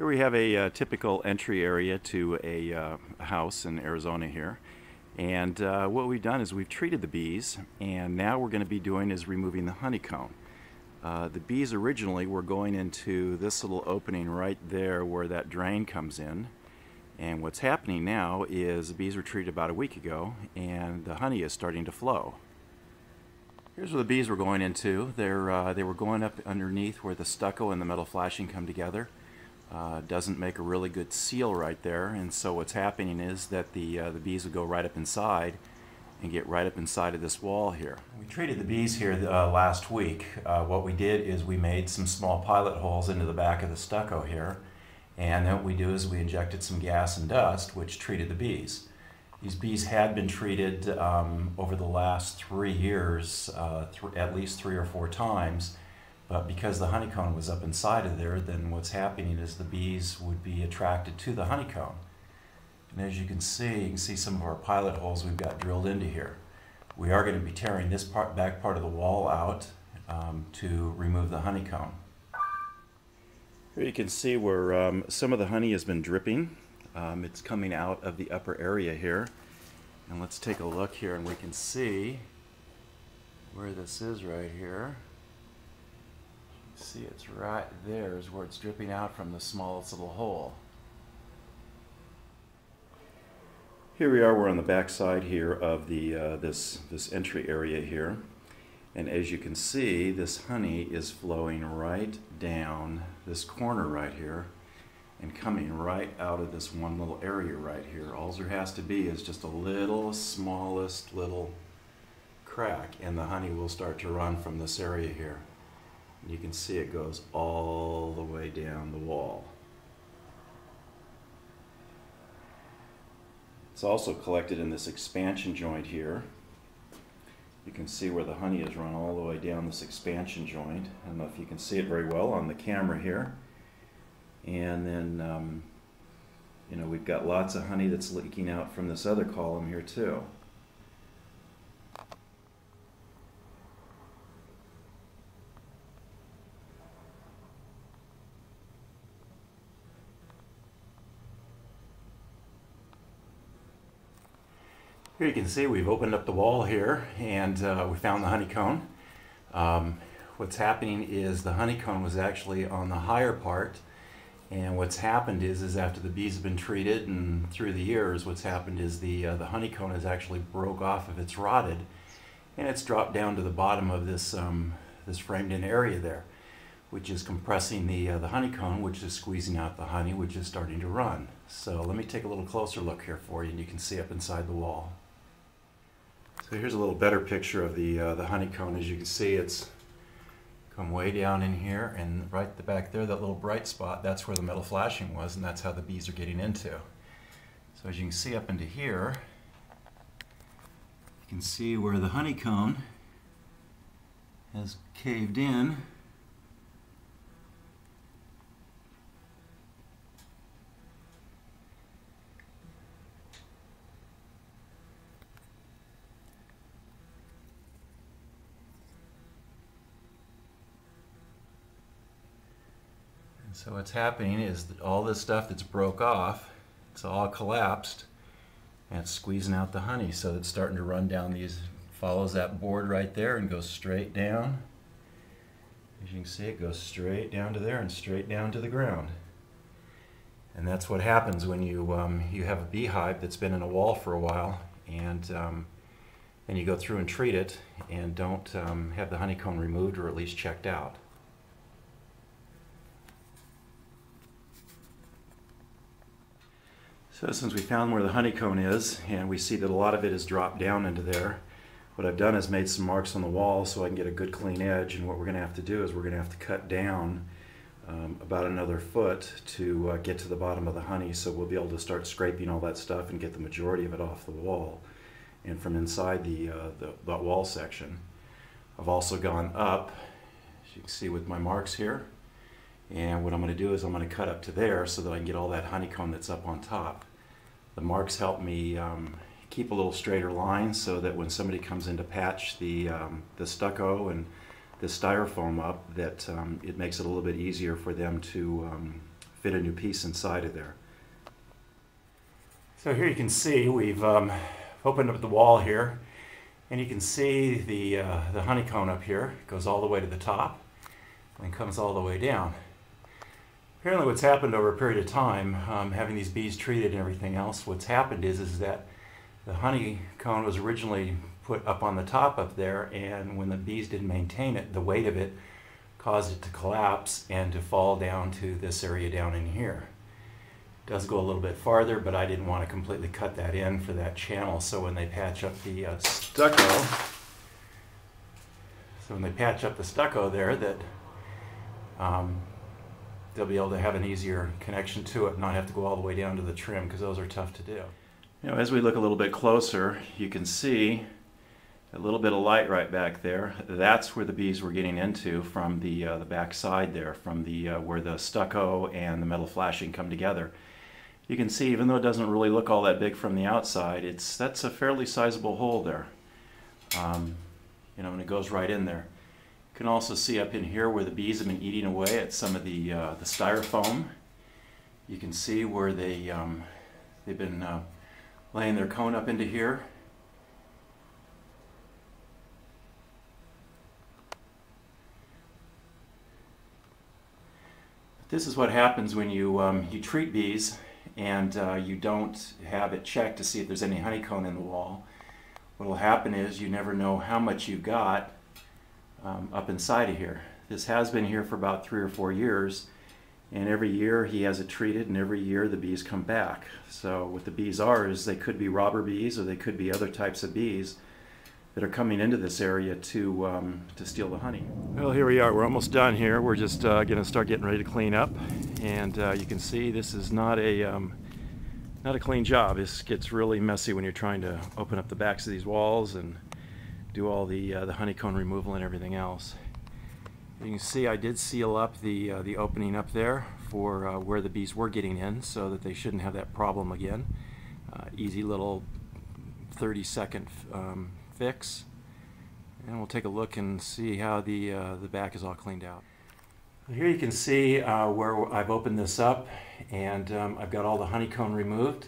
Here we have a typical entry area to a house in Arizona here. And what we've done is we've treated the bees, and now we're going to be doing is removing the honeycomb. The bees originally were going into this little opening right there where that drain comes in. And what's happening now is the bees were treated about a week ago, and the honey is starting to flow. Here's where the bees were going into. They were going up underneath where the stucco and the metal flashing come together. Doesn't make a really good seal right there, and so what's happening is that the bees would go right up inside and get right up inside of this wall here. We treated the bees here last week. What we did is we made some small pilot holes into the back of the stucco here, and then what we do is we injected some gas and dust, which treated the bees. These bees had been treated over the last 3 years at least 3 or 4 times. But because the honeycomb was up inside of there, then what's happening is the bees would be attracted to the honeycomb. And as you can see some of our pilot holes we've got drilled into here. We are going to be tearing this back part of the wall out to remove the honeycomb. Here you can see where some of the honey has been dripping. It's coming out of the upper area here. And let's take a look here, and we can see where this is right here. See, it's right there is where it's dripping out from the smallest little hole. Here we are, we're on the back side here of the this entry area here, and as you can see, this honey is flowing right down this corner right here and coming right out of this one little area right here. All there has to be is just a little, smallest little crack, and the honey will start to run from this area here. You can see it goes all the way down the wall. It's also collected in this expansion joint here. You can see where the honey is run all the way down this expansion joint. I don't know if you can see it very well on the camera here. And then, you know, we've got lots of honey that's leaking out from this other column here too. Here you can see we've opened up the wall here, and we found the honeycomb. What's happening is the honeycomb was actually on the higher part, and what's happened is after the bees have been treated and through the years, what's happened is the honeycomb has actually broke off of its rotted, and it's dropped down to the bottom of this this framed-in area there, which is compressing the honeycomb, which is squeezing out the honey, which is starting to run. So let me take a little closer look here for you, and you can see up inside the wall. So here's a little better picture of the honeycomb. As you can see, it's come way down in here, and right at the back there, that little bright spot, that's where the metal flashing was, and that's how the bees are getting into. So as you can see up into here, you can see where the honeycomb has caved in. So what's happening is that all this stuff that's broke off, it's all collapsed, and it's squeezing out the honey. So it's starting to run down these, follows that board right there and goes straight down. As you can see, it goes straight down to there and straight down to the ground. And that's what happens when you have a beehive that's been in a wall for a while, and you go through and treat it and don't have the honeycomb removed or at least checked out. So since we found where the honeycomb is, and we see that a lot of it is dropped down into there, what I've done is made some marks on the wall so I can get a good clean edge, and what we're going to have to do is we're going to have to cut down about another foot to get to the bottom of the honey, so we'll be able to start scraping all that stuff and get the majority of it off the wall and from inside the wall section. I've also gone up, as you can see with my marks here, and what I'm going to do is I'm going to cut up to there so that I can get all that honeycomb that's up on top. The marks help me keep a little straighter line so that when somebody comes in to patch the stucco and the styrofoam up, that it makes it a little bit easier for them to fit a new piece inside of there. So here you can see we've opened up the wall here, and you can see the honeycomb up here. It goes all the way to the top and comes all the way down. Apparently what's happened over a period of time, having these bees treated and everything else, what's happened is that the honeycomb was originally put up on the top up there, and when the bees didn't maintain it, the weight of it caused it to collapse and to fall down to this area down in here. It does go a little bit farther, but I didn't want to completely cut that in for that channel, so when they patch up the stucco, there, that they'll be able to have an easier connection to it and not have to go all the way down to the trim, because those are tough to do. You know, as we look a little bit closer, you can see a little bit of light right back there. That's where the bees were getting into from the back side there, from the where the stucco and the metal flashing come together. You can see, even though it doesn't really look all that big from the outside, that's a fairly sizable hole there. You know, and it goes right in there. You can also see up in here where the bees have been eating away at some of the styrofoam. You can see where they've been laying their cone up into here. This is what happens when you treat bees and you don't have it checked to see if there's any honeycomb in the wall. What will happen is you never know how much you've got up inside of here. This has been here for about 3 or 4 years, and every year he has it treated, and every year the bees come back. So what the bees are is they could be robber bees, or they could be other types of bees that are coming into this area to steal the honey. Well, here we are. We're almost done here. We're just going to start getting ready to clean up, and you can see this is not a clean job. This gets really messy when you're trying to open up the backs of these walls and do all the honeycomb removal and everything else. You can see I did seal up the opening up there for where the bees were getting in, so that they shouldn't have that problem again. Easy little 30-second fix, and we'll take a look and see how the back is all cleaned out. Here you can see where I've opened this up, and I've got all the honeycomb removed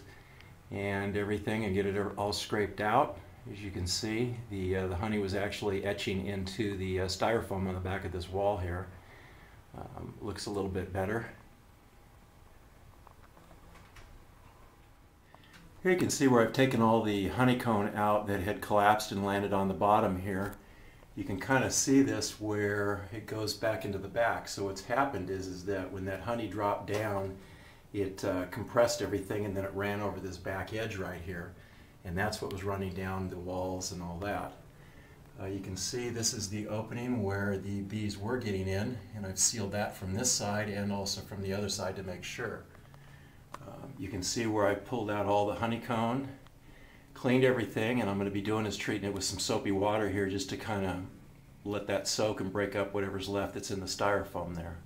and everything, and get it all scraped out. As you can see, the honey was actually etching into the styrofoam on the back of this wall here. Looks a little bit better. Here you can see where I've taken all the honeycomb out that had collapsed and landed on the bottom here. You can kind of see this where it goes back into the back. So what's happened is that when that honey dropped down, it compressed everything, and then it ran over this back edge right here. And that's what was running down the walls and all that. You can see this is the opening where the bees were getting in, and I've sealed that from this side and also from the other side to make sure. You can see where I pulled out all the honeycomb, cleaned everything, and I'm going to be doing is treating it with some soapy water here just to kind of let that soak and break up whatever's left that's in the styrofoam there.